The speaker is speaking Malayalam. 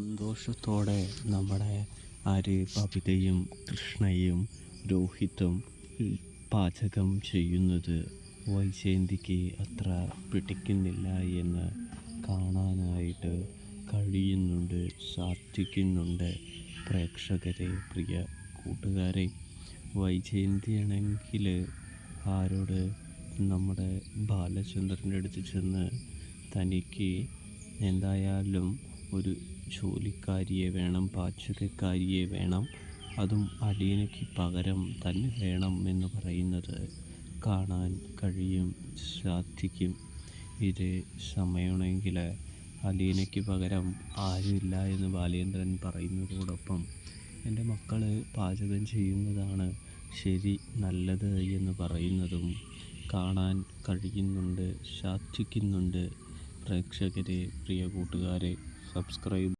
സന്തോഷത്തോടെ നമ്മുടെ ബബിതയും കൃഷ്ണയും രോഹിത്തും പാചകം ചെയ്യുന്നത് വൈജയന്തിക്ക് അത്ര പിടിക്കുന്നില്ല എന്ന് കാണാനായിട്ട് കഴിയുന്നുണ്ട്, സാധിക്കുന്നുണ്ട്. പ്രേക്ഷകരെ, പ്രിയ കൂട്ടുകാരെ, വൈജയന്തിയാണെങ്കിൽ ആരോട് നമ്മുടെ ബാലചന്ദ്രൻ്റെ അടുത്ത് ചെന്ന് തനിക്ക് എന്തായാലും ഒരു ജോലിക്കാരിയെ വേണം, പാചകക്കാരിയെ വേണം, അതും അലീനയ്ക്ക് പകരം തന്നെ വേണം എന്ന് പറയുന്നത് കാണാൻ കഴിയും, സാധിക്കും. ഇത് സമയമാണെങ്കിൽ അലീനയ്ക്ക് പകരം ആരുമില്ല എന്ന് ബാലേന്ദ്രൻ പറയുന്നതോടൊപ്പം എൻ്റെ മക്കൾ പാചകം ചെയ്യുന്നതാണ് ശരി, നല്ലത് എന്ന് പറയുന്നതും കാണാൻ കഴിയുന്നുണ്ട്, സാധിക്കുന്നുണ്ട്. പ്രേക്ഷകരെ, പ്രിയ കൂട്ടുകാരെ, സബ്സ്ക്രൈബ്